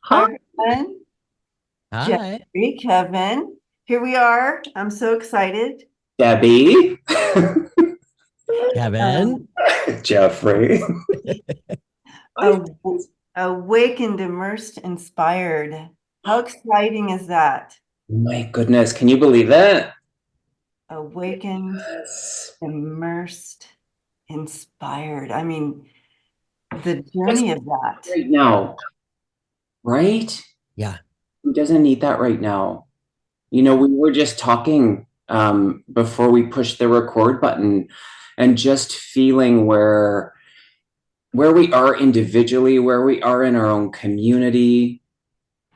Hi, Hi, Glenn, hi, Jeffrey, Kevin. Here we are. I'm so excited. Debbie. Kevin. Um, Jeffrey. I, aw- Awakened, immersed, inspired. How exciting is that? my goodness, can you believe it? Awakened, Yes. immersed, inspired. I mean, the It's journey of that. right now, right? Yeah. Who doesn't need that right now? You know, we were just talking before we pushed the record button and just feeling where we are individually, where we are in our own community,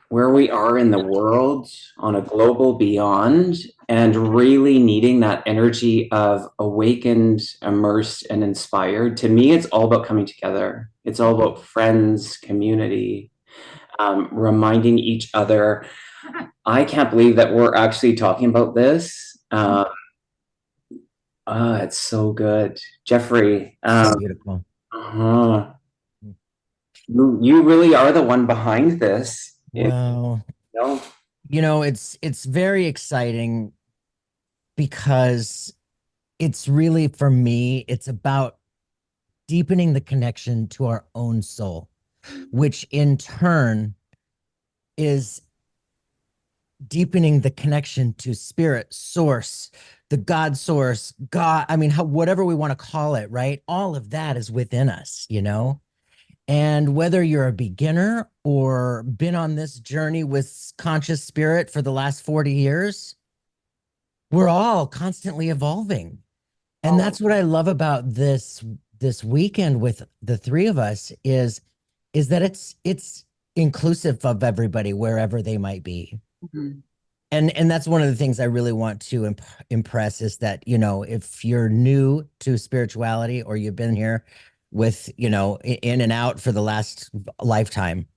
where we are in the world on a global beyond, and really needing that energy of awakened, immersed, and inspired. To me, it's all about coming together. It's all about friends, community, reminding each other. I can't believe that we're actually talking about this. It's so good. Jeffrey, So beautiful. uh-huh. You really are the one behind this. Well, No, it's very exciting because it's really for me, it's about deepening the connection to our own soul, which in turn is deepening the connection to spirit, source, the God source, God, I mean, whatever we want to call it, right? All of that is within us. And whether you're a beginner or been on this journey with conscious spirit for the last 40 years, we're all constantly evolving. And Oh, that's what I love about this weekend with the three of us is that it's inclusive of everybody wherever they might be. mhm. And that's one of the things I really want to impress is that, if you're new to spirituality or you've been here with, in and out for the last lifetime,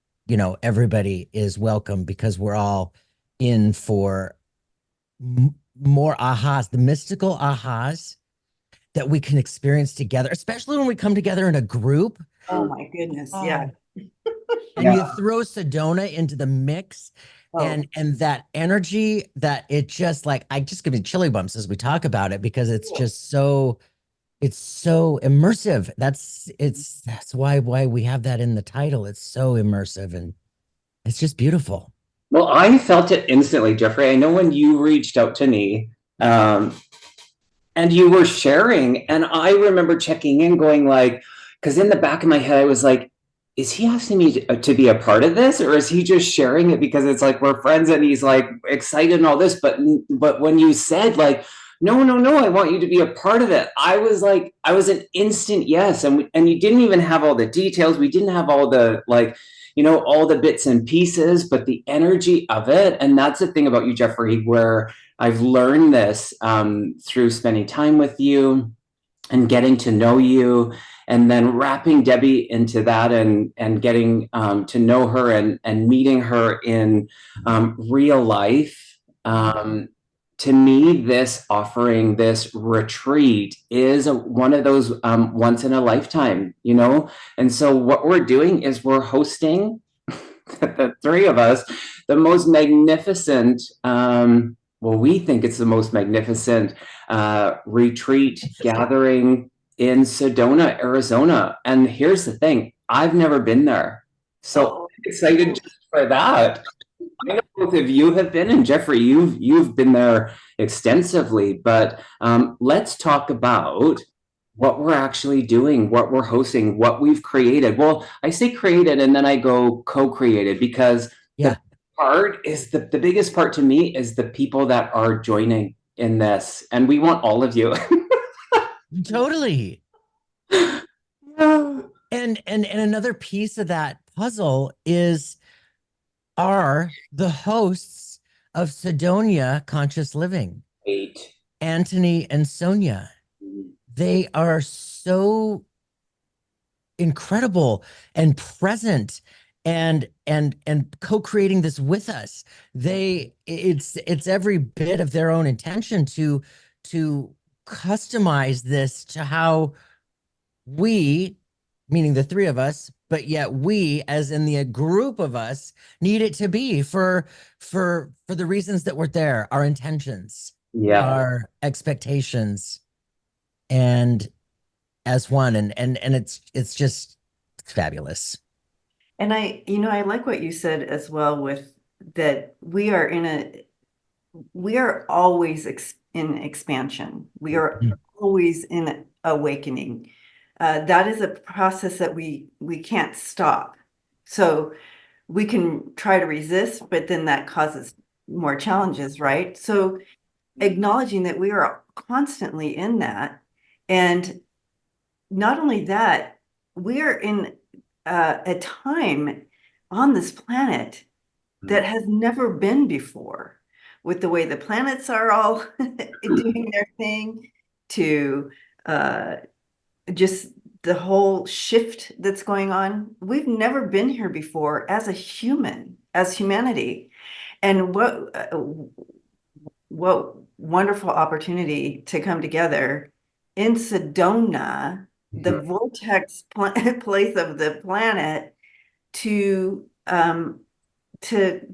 everybody is welcome because we're all in for more ahas, the mystical ahas that we can experience together, especially when we come together in a group. Oh my goodness. Yeah. Oh, and yeah. you throw Sedona into the mix Oh, and that energy that it just like I just give me chilly bumps as we talk about it because it's cool. just so immersive. That's why we have that in the title. It's so immersive and it's just beautiful. Well, I felt it instantly, Jeffrey. I know when you reached out to me, um, and you were sharing, and I remember checking in, going like, because in the back of my head, I was like, is he asking me to be a part of this, or is he just sharing it because it's like we're friends and he's like excited and all this? But when you said like, no, no, no, I want you to be a part of it, I was like, I was an instant yes, and you didn't even have all the details. We didn't have all the like, all the bits and pieces, but the energy of it, and that's the thing about you, Jeffrey, where I've learned this through spending time with you and getting to know you, and then wrapping Debbie into that, and getting to know her, and meeting her in real life. To me, this offering, this retreat, is one of those once in a lifetime. And so, what we're doing is we're hosting the three of us the most magnificent. Well, we think it's the most magnificent retreat gathering in Sedona, Arizona. And here's the thing, I've never been there. So Oh, I'm excited just for that. I know both of you have been, and Jeffrey, you've been there extensively. But let's talk about what we're actually doing, what we're hosting, what we've created. Well, I say created, and then I go co-created, because the Yeah, the biggest part to me is the people that are joining in this, and we want all of you. totally. Yeah. And another piece of that puzzle is are the hosts of Sedonia Conscious Living, Eight. Anthony and Sonia. They are so incredible and present and co-creating this with us. It's every bit of their own intention to customize this to how we, meaning the three of us, but yet we, as in the group of us, need it to be for the reasons that we're there, our intentions, Yeah. our expectations, and as one. And it's just fabulous. And I like what you said as well with that we are always in expansion. We are always in awakening. That is a process that we can't stop. So we can try to resist, but then that causes more challenges, right? So acknowledging that we are constantly in that, and not only that, we are in a time on this planet that has never been before, with the way the planets are all doing their thing, to just the whole shift that's going on. We've never been here before as a human, as humanity. And what wonderful opportunity to come together in Sedona, the vortex place of the planet, to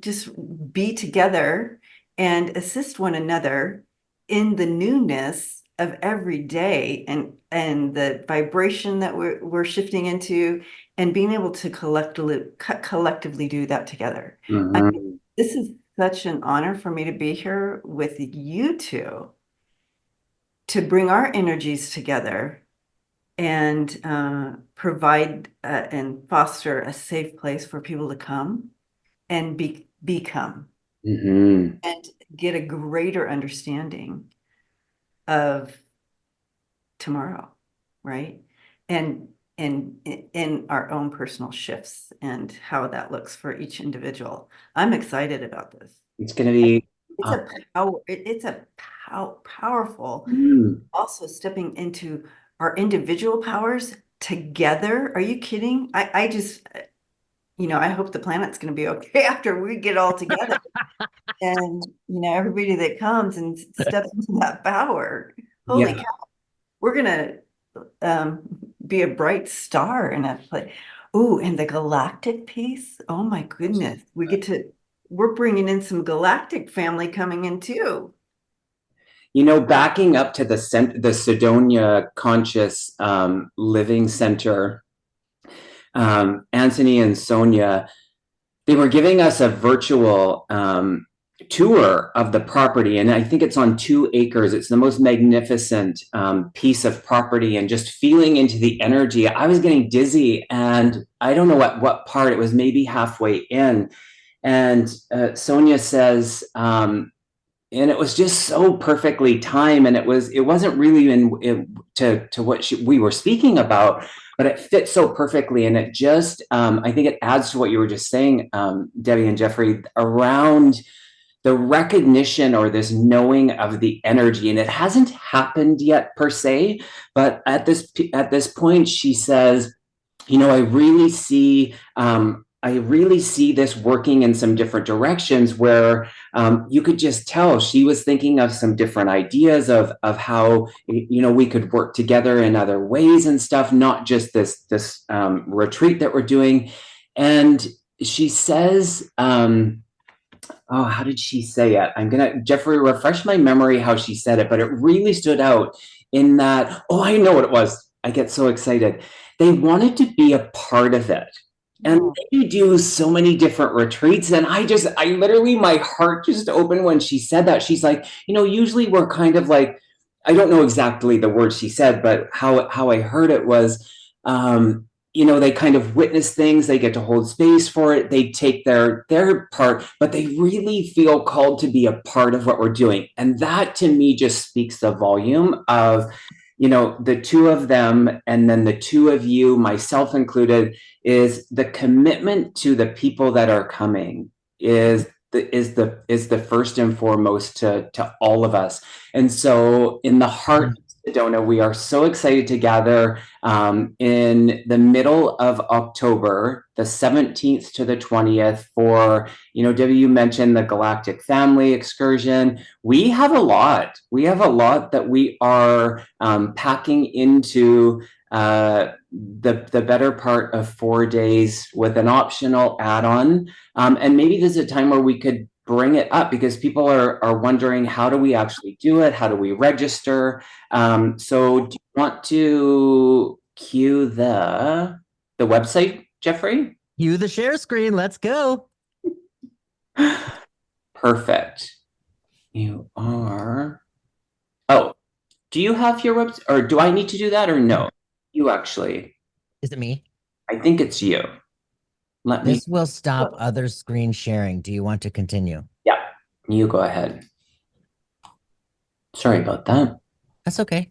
just be together and assist one another in the newness of every day, and the vibration that we're shifting into, and being able to collectively do that together. I mean, this is such an honor for me to be here with you two, to bring our energies together and provide and foster a safe place for people to come and become and get a greater understanding of tomorrow, right? And in our own personal shifts and how that looks for each individual. I'm excited about this. It's going to be It's a powerful, also stepping into our individual powers together. Are you kidding? I just, I hope the planet's going to be okay after we get all together. And, everybody that comes and steps into that power, holy cow, we're going to be a bright star in that place. Ooh, and the galactic piece. Oh my goodness. We're bringing in some galactic family coming in too. Backing up to the Sedona Conscious Living Center, Anthony and Sonia, they were giving us a virtual tour of the property, and I think it's on 2 acres. It's the most magnificent piece of property, and just feeling into the energy. I was getting dizzy, and I don't know what part. It was maybe halfway in, and Sonia says, and it was just so perfectly timed, and it wasn't really to what we were speaking about, but it fit so perfectly, and it just I think it adds to what you were just saying, Debbie and Jeffrey, around the recognition or this knowing of the energy. And it hasn't happened yet per se, but at this point, she says, I really see this working in some different directions, where you could just tell she was thinking of some different ideas of how we could work together in other ways and stuff, not just this retreat that we're doing. And she says, oh, how did she say it? Jeffrey, refresh my memory how she said it, but it really stood out in that, oh, I know what it was. I get so excited. They wanted to be a part of it. And you do so many different retreats. And I literally, my heart just opened when she said that. She's like, usually we're kind of like, I don't know exactly the words she said, but how I heard it was, they kind of witness things, they get to hold space for it, they take their part, but they really feel called to be a part of what we're doing. And that to me just speaks the volume of, the 2 of them, and then the 2 of you, myself included, is the commitment to the people that are coming is the first and foremost to all of us. And so in the heart of Sedona, we are so excited to gather in the middle of October, the 17th to the 20th, for, Debbie, you mentioned the Galactic Family Excursion. We have a lot that we are packing into the better part of 4 days with an optional add-on. And maybe this is a time where we could bring it up because people are wondering, how do we actually do it? How do we register? So do you want to cue the website, Jeffrey? Cue the share screen. Let's go. Perfect. You are. Oh, do you have your website, or do I need to do that, or no? You actually. Is it me? I think it's you. Let me. This will stop other screen sharing. Do you want to continue? Yeah, you go ahead. Sorry about that. That's okay.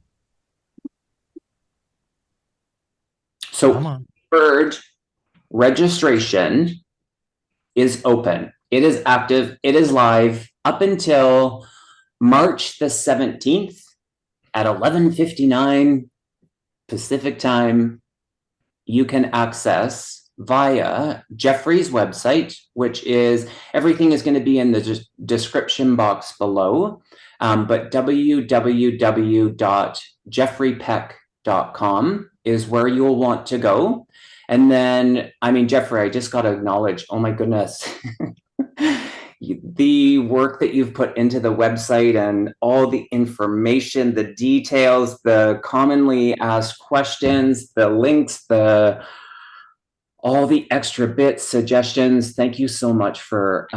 So, Come on. bird registration is open. It is active. It is live up until March the 17th at 11:59 Pacific time. You can access via Jeffrey's website, which is, everything is going to be in the description box below, but www.jeffreypeck.com is where you'll want to go. And then, I mean, Jeffrey, I just got to acknowledge, oh my goodness, the work that you've put into the website and all the information, the details, the commonly asked questions, the links, all the extra bits, suggestions. Thank you so much for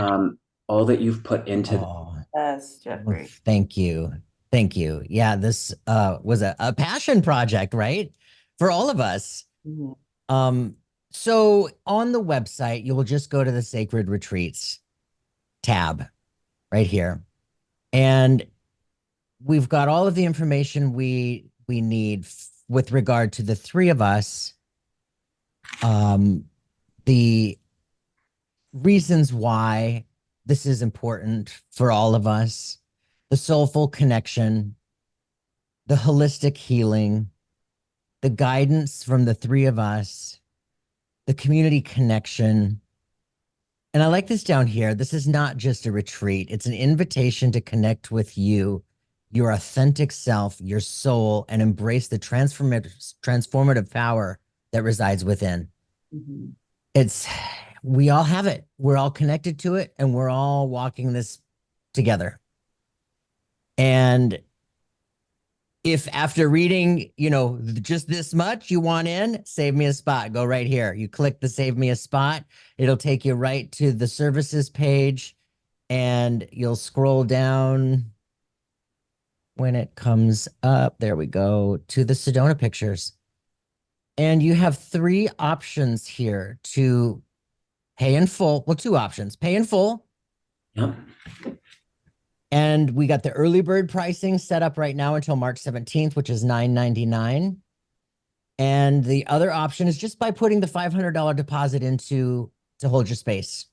all that you've put into this. Yes, Jeffrey. Thank you. Thank you. Yeah, this was a passion project, right? For all of us. Mhm. So on the website, you will just go to the Sacred Retreats tab right here. And we've got all of the information we need with regard to the three of us. The reasons why this is important for all of us, the soulful connection, the holistic healing, the guidance from the three of us, the community connection. And I like this down here. This is not just a retreat. It's an invitation to connect with you, your authentic self, your soul, and embrace the transformative power that resides within. Mhm. We all have it. We're all connected to it, and we're all walking this together. And if after reading, just this much you want in, save me a spot, go right here. You click the save me a spot. It'll take you right to the services page, and you'll scroll down when it comes up. There we go, to the Sedona pictures. And you have three options here to pay in full. Well, two options, pay in full. Yep. And we got the early bird pricing set up right now until March 17th, which is $9.99. And the other option is just by putting the $500 deposit to hold your space.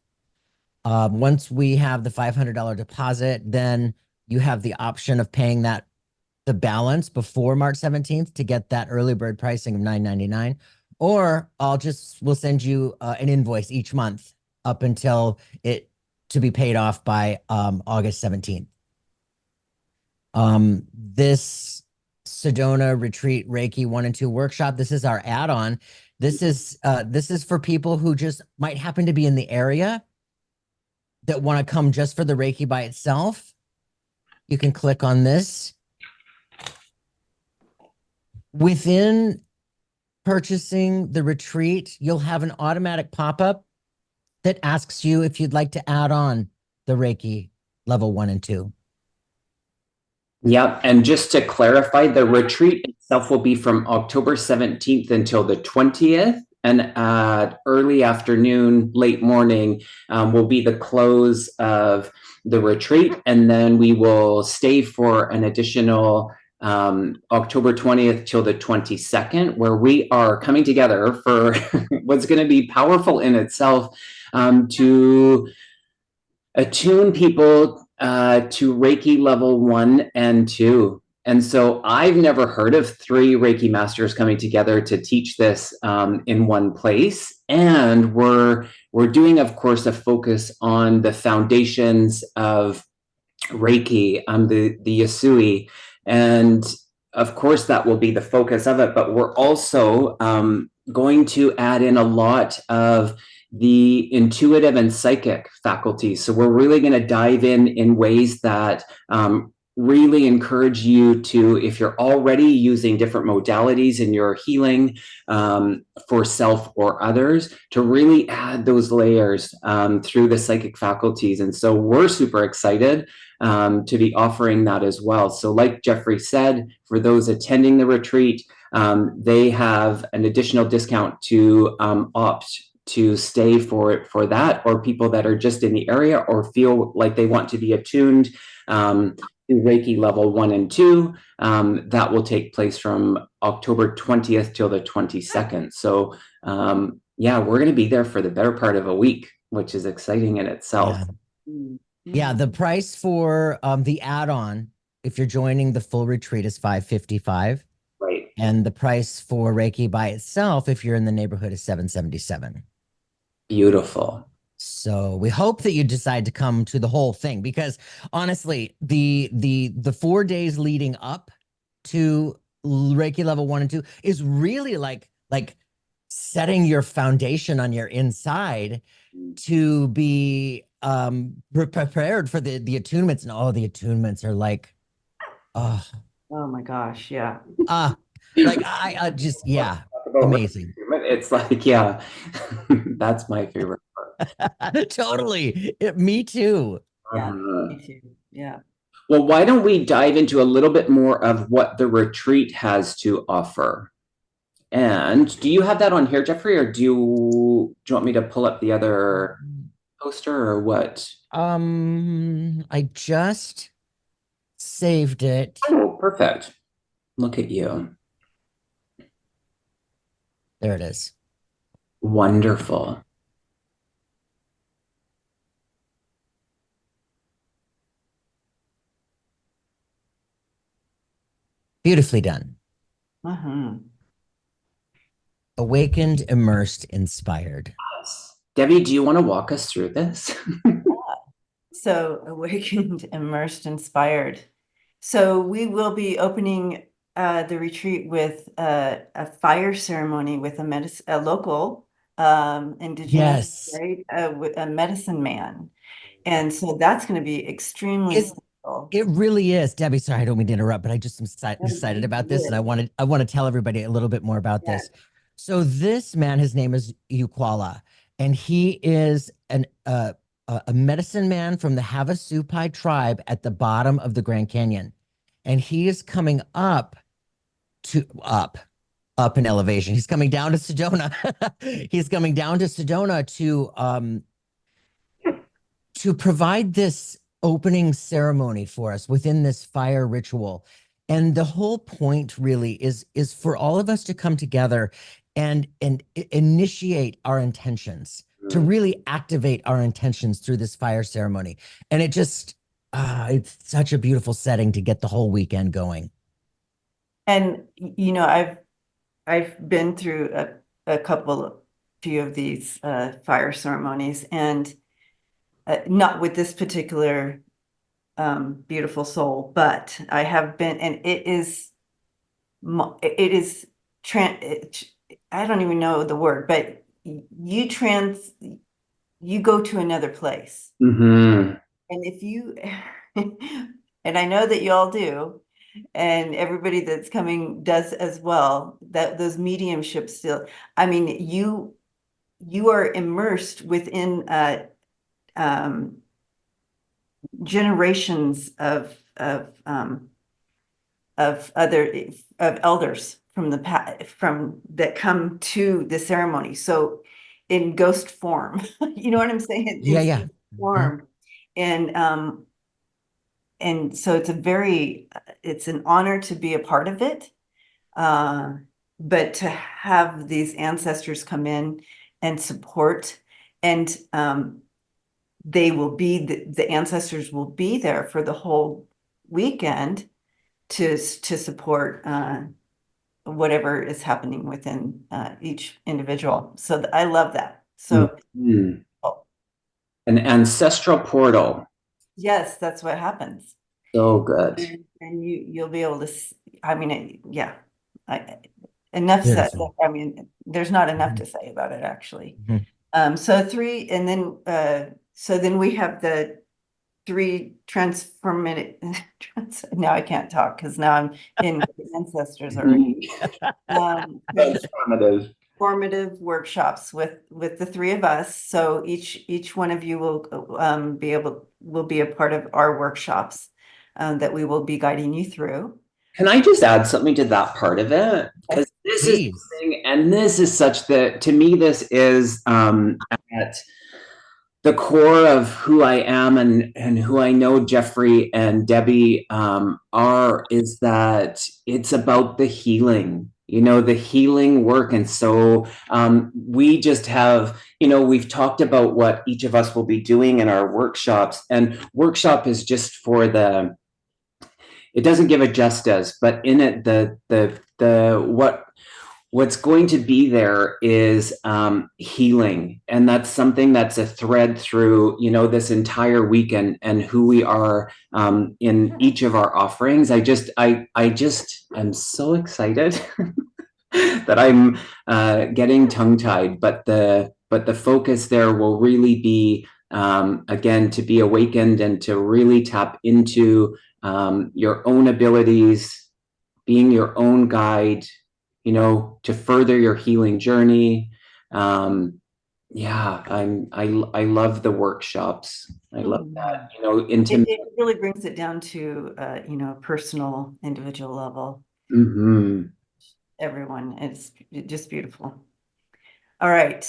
Once we have the $500 deposit, then you have the option of paying the balance before March 17th to get that early bird pricing of $9.99. Or we'll send you an invoice each month up until it to be paid off by August 17th. This Sedona Retreat Reiki 1 and 2 workshop, this is our add-on. This is for people who just might happen to be in the area that want to come just for the Reiki by itself. You can click on this. Within purchasing the retreat, you'll have an automatic pop-up that asks you if you'd like to add on the Reiki level 1 and 2. Yep. And just to clarify, the retreat itself will be from October 17th until the 20th. And at early afternoon, late morning will be the close of the retreat. And then we will stay for an additional October 20th till the 22nd, where we are coming together for what's going to be powerful in itself, to attune people to Reiki level 1 and 2. And so I've never heard of 3 Reiki masters coming together to teach this in one place. And we're doing, of course, a focus on the foundations of Reiki, the Yasui. And of course, that will be the focus of it, but we're also going to add in a lot of the intuitive and psychic faculties. So we're really going to dive in ways that really encourage you to, if you're already using different modalities in your healing for self or others, to really add those layers through the psychic faculties. And so we're super excited to be offering that as well. So like Jeffrey said, for those attending the retreat, they have an additional discount to opt to stay for that, or people that are just in the area or feel like they want to be attuned to Reiki level 1 and 2. That will take place from October 20th till the 22nd. So yeah, we're going to be there for the better part of a week, which is exciting in itself. Yeah, the price for the add-on, if you're joining the full retreat, is $555. Right. And the price for Reiki by itself, if you're in the neighborhood, is $777. Beautiful. So we hope that you decide to come to the whole thing, because honestly, the 4 days leading up to Reiki level 1 and 2 is really like setting your foundation on your inside to be prepared for the attunements. And all the attunements are like, oh my gosh, yeah. Like I just, yeah, amazing. It's like, yeah, that's my favorite part. Totally. Me too. Yeah, me too. Yeah. Well, why don't we dive into a little bit more of what the retreat has to offer? And do you have that on here, Jeffrey, or do you want me to pull up the other poster, or what? I just saved it. Oh, perfect. Look at you. There it is. Wonderful. Beautifully done. Uh-huh. Awakened, immersed, inspired. Debbie, do you want to walk us through this? So awakened, immersed, inspired. So we will be opening the retreat with a fire ceremony with a local indigenous, Yes. right? A medicine man. And so that's going to be extremely It, special. it really is. Debbie, sorry, I don't mean to interrupt, but I just am excited about this, and I want to tell everybody a little bit more about this. So this man, his name is Ukwala, and he is a medicine man from the Havasupai tribe at the bottom of the Grand Canyon. And he is coming up in elevation. He's coming down to Sedona. He's coming down to Sedona to provide this opening ceremony for us within this fire ritual. And the whole point really is for all of us to come together and initiate our intentions, to really activate our intentions through this fire ceremony. And it just, it's such a beautiful setting to get the whole weekend going. And I've been through a few of these fire ceremonies, and not with this particular beautiful soul, but I have been, and it is I don't even know the word, but you go to another place. Mm-hmm. And if you, and I know that you all do, and everybody that's coming does as well, that those mediumships still, I mean, you are immersed within generations of elders from the past, from that come to the ceremony. So in ghost form, you know what I'm saying? Yeah. Form. And so it's an honor to be a part of it. But to have these ancestors come in and support, and the ancestors will be there for the whole weekend to support whatever is happening within each individual. So I love that. So an ancestral portal. yes, that's what happens. So good. And you'll be able to, I mean, yeah. I, enough said. Beautiful. I mean, there's not enough Mhm. to say about it, actually. Mhm. So three, and then, so then we have the three transformative, now I can't talk because now I'm in ancestors already. Um, Transformative. Transformative workshops with the three of us. So each one of you will will be a part of our workshops that we will be guiding you through. Can I just add something to that part of it? Because Yes. this is Please. something, and this is such the, to me, this is at the core of who I am and who I know Jeffrey and Debbie are, is that it's about the healing, the healing work. And so we just have, we've talked about what each of us will be doing in our workshops, and workshop is just for it doesn't give it justice, but in it, what's going to be there is healing, and that's something that's a thread through this entire weekend and who we are in each of our offerings. I'm so excited that I'm getting tongue tied, but the focus there will really be again to be awakened and to really tap into your own abilities, being your own guide, to further your healing journey. Yeah, I love the workshops. I love that, Mhm. intimate. It really brings it down to personal, individual level. Mhm. Everyone, it's just beautiful. All right,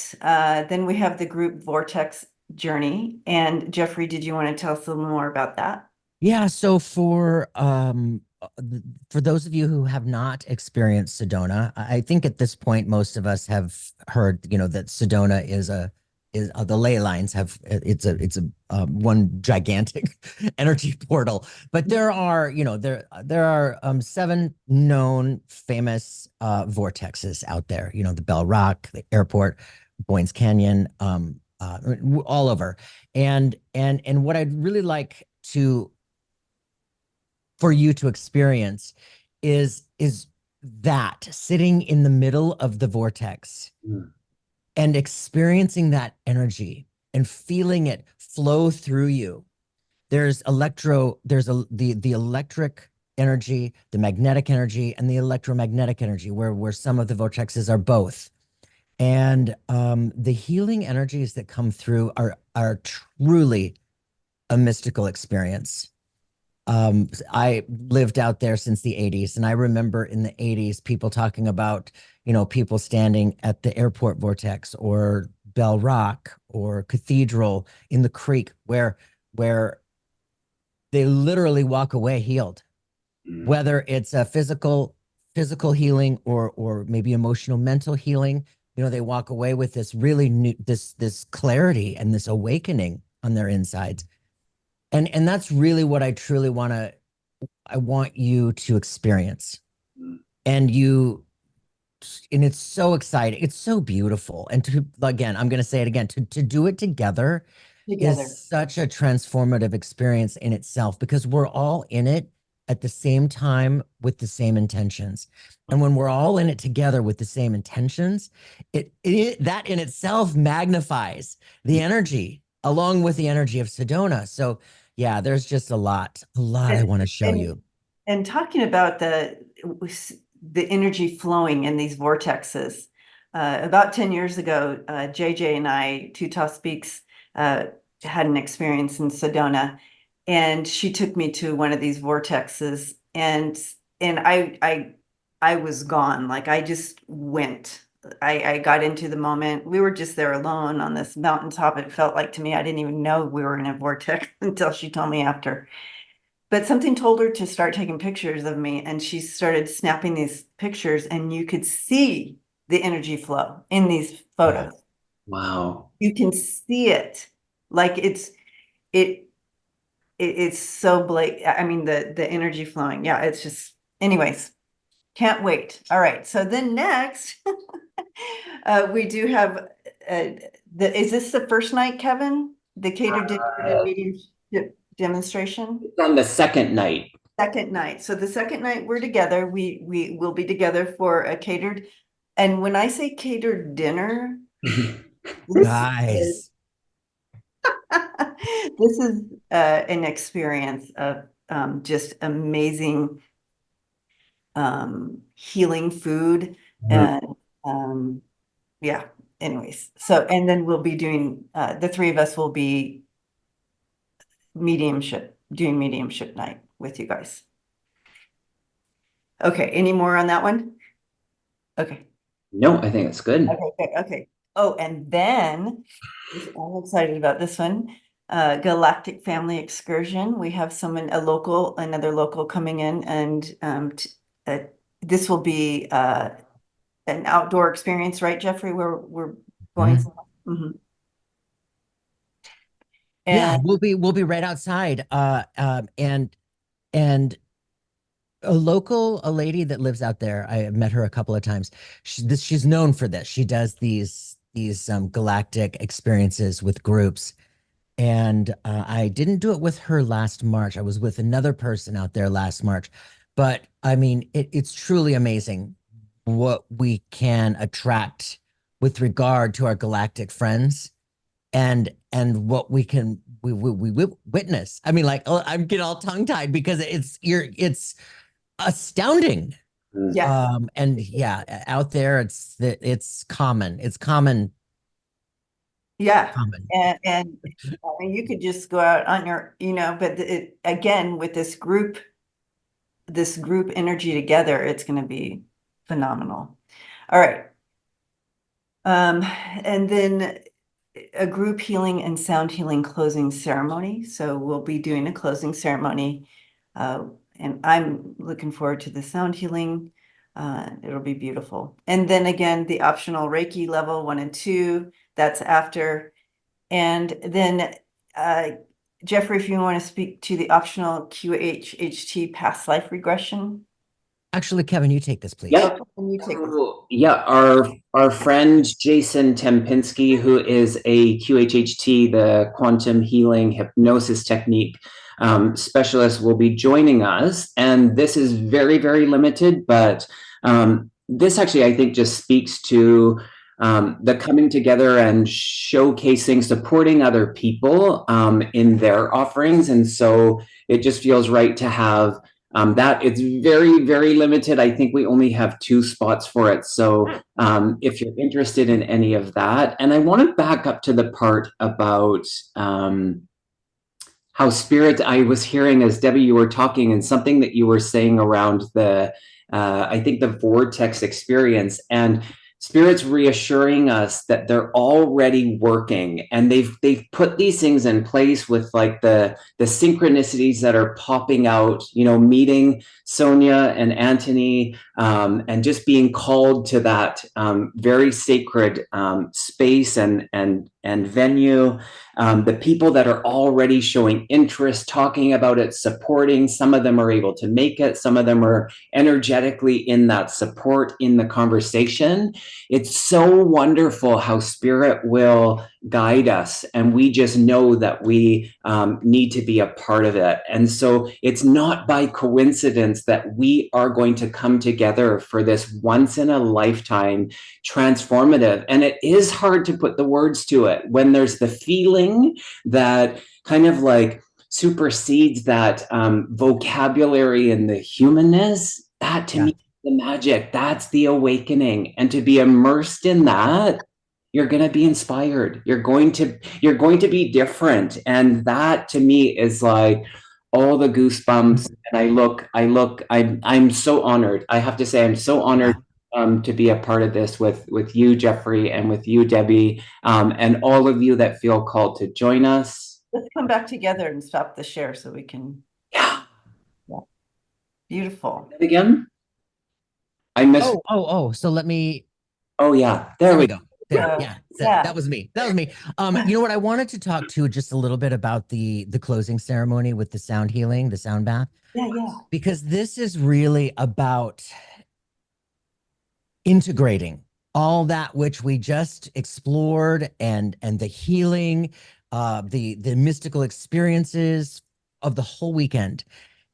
then we have the group Vortex journey. And Jeffrey, did you want to tell us a little more about that? Yeah, so for those of you who have not experienced Sedona, I think at this point most of us have heard, that Sedona is the ley lines have it's a one gigantic energy portal. But there are, there are seven known famous vortexes out there, the Bell Rock, the airport, Boynes Canyon, all over. And what I'd really like to for you to experience is that sitting in the middle of the vortex Mm. and experiencing that energy and feeling it flow through you. There's the electric energy, the magnetic energy, and the electromagnetic energy, where some of the vortexes are both. And the healing energies that come through are truly a mystical experience. I lived out there since the 80s, and I remember in the 80s people talking about, people standing at the airport vortex or Bell Rock or Cathedral in the creek where they literally walk away healed, Mm. whether it's a physical healing or maybe emotional mental healing. They walk away with this really new this clarity and this awakening on their insides. And that's really what I want you to experience. Mm. And it's so exciting. It's so beautiful. And again, I'm going to say it again, to do it together is Together. such a transformative experience in itself because we're all in it at the same time with the same intentions. And when we're all in it together with the same intentions, that in itself magnifies the energy along with the energy of Sedona. So yeah, there's just a lot I And want to show and you. and talking about the energy flowing in these vortexes. About 10 years ago, JJ and I, Tuta Speaks, had an experience in Sedona, and she took me to one of these vortexes, and I was gone. Like I just went. I got into the moment. We were just there alone on this mountaintop. It felt like to me, I didn't even know we were in a vortex until she told me after. But something told her to start taking pictures of me, and she started snapping these pictures, and you could see the energy flow in these Yeah. photos. Wow. You can see it. Like it, it's so blatant. I mean, the energy flowing. Yeah, it's just, anyways, can't wait. All right. So then next, we do have is this the first night, Kevin? The catered dinner and mediumship demonstration? On the second night. Second night. So the second night we're together. We will be together for a catered, and when I say catered dinner, this is Guys. this is an experience of just amazing healing food and yeah. Anyways, so and then we'll be doing the three of us will be doing mediumship night with you guys. Okay, any more on that one? Okay. No, I think it's good. Okay. Oh, and then I'm excited about this one. Galactic Family Excursion. We have another local coming in, and this will be an outdoor experience, right, Jeffrey? Where we're going. Mhm. Yeah, And we'll be right outside. And a lady that lives out there, I met her a couple of times. She's known for this. She does these galactic experiences with groups. And I didn't do it with her last March. I was with another person out there last March. But I mean, it's truly amazing what we can attract with regard to our galactic friends and what we witness. I mean, like, oh, I'm getting all tongue tied because it's astounding. yeah, And yeah, out there it's common. It's common. yeah. Common. And I mean, you could just go out on your, but again, with this group energy together, it's going to be phenomenal. All right. And then a group healing and sound healing closing ceremony. So we'll be doing a closing ceremony. And I'm looking forward to the sound healing. It'll be beautiful. And then again, the optional Reiki level 1 and 2, that's after. And then Jeffrey, if you want to speak to the optional QHHT past life regression. Actually, Kevin, you take this, please. Yeah. You take this. Yeah, our friend Jason Tempinski, who is a QHHT, the quantum healing hypnosis technique specialist, will be joining us. And this is very, very limited, but this actually, I think, just speaks to the coming together and showcasing, supporting other people in their offerings. And so it just feels right to have that. It's very, very limited. I think we only have 2 spots for it. So if you're interested in any of that, and I want to back up to the part about how spirit, I was hearing as Debbie, you were talking, and something that you were saying around I think the vortex experience, and spirit's reassuring us that they're already working, and they've put these things in place with like the synchronicities that are popping out, meeting Sonia and Anthony, and just being called to that very sacred space and venue. The people that are already showing interest, talking about it, supporting. Some of them are able to make it. Some of them are energetically in that support in the conversation. It's so wonderful how spirit will guide us, and we just know that we need to be a part of it. And so it's not by coincidence that we are going to come together for this once in a lifetime transformative. And it is hard to put the words to it when there's the feeling that kind of like supersedes that vocabulary and the humanness. That to me, the magic, that's the awakening. And to be immersed in that, you're going to be inspired. You're going to be different. And that to me is like all the goosebumps. And I'm so honored. I have to say, I'm so honored to be a part of this with you, Jeffrey, and with you, Debbie, and all of you that feel called to join us. Let's come back together and stop the share so we can. Yeah. Beautiful. Again? I missed. So let me. Oh yeah, there we go. There, yeah, that was me. That was me. You know what? I wanted to talk to just a little bit about the closing ceremony with the sound healing, the sound bath. Yeah. Because this is really about integrating all that which we just explored and the healing, the mystical experiences of the whole weekend.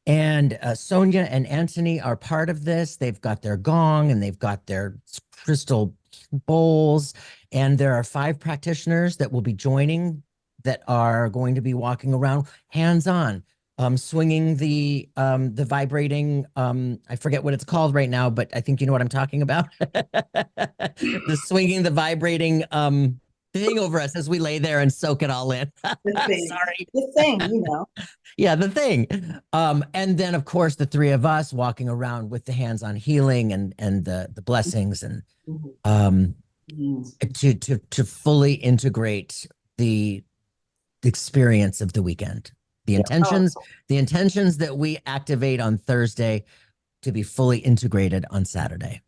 And Sonia and Anthony are part of this. They've got their gong and they've got their crystal bowls. And there are 5 practitioners that will be joining that are going to be walking around hands-on, swinging the vibrating, I forget what it's called right now, but I think you know what I'm talking about. The swinging the vibrating thing over us as we lay there and soak it all in. The thing, Sorry. the thing, you know. Yeah, the thing. And then of course the 3 of us walking around with the hands-on healing and the blessings and Mhm. to fully integrate the experience of the weekend. The Yeah. intentions, the intentions that we activate on Thursday to be fully integrated on Saturday.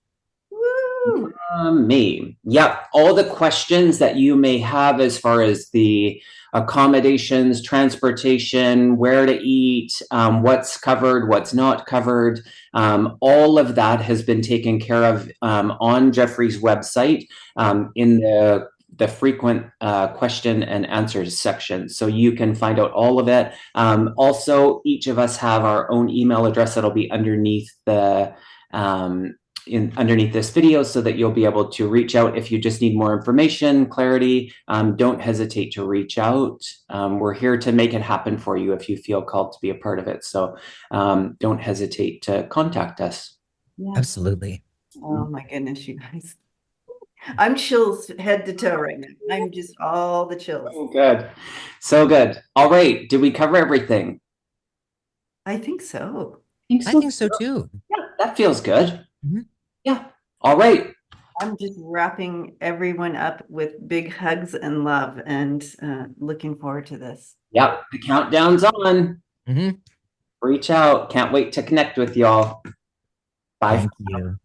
Woo! Me. Yep. All the questions that you may have as far as the accommodations, transportation, where to eat, what's covered, what's not covered, all of that has been taken care of on Jeffrey's website in the frequent question and answers section. So you can find out all of it. Also, each of us have our own email address that'll be underneath the underneath this video so that you'll be able to reach out if you just need more information, clarity. Don't hesitate to reach out. We're here to make it happen for you if you feel called to be a part of it. So don't hesitate to contact us. Yeah. Absolutely. Oh my goodness, you guys. I'm chills head to toe right now. I'm just all the chills. Oh, good. So good. All right. Did we cover everything? I think so. I think so too. Yeah, that feels good. Mhm. Yeah. All right. I'm just wrapping everyone up with big hugs and love and looking forward to this. Yep. The countdown's on. Mhm. Reach out. Can't wait to connect with y'all. Bye. Thank you.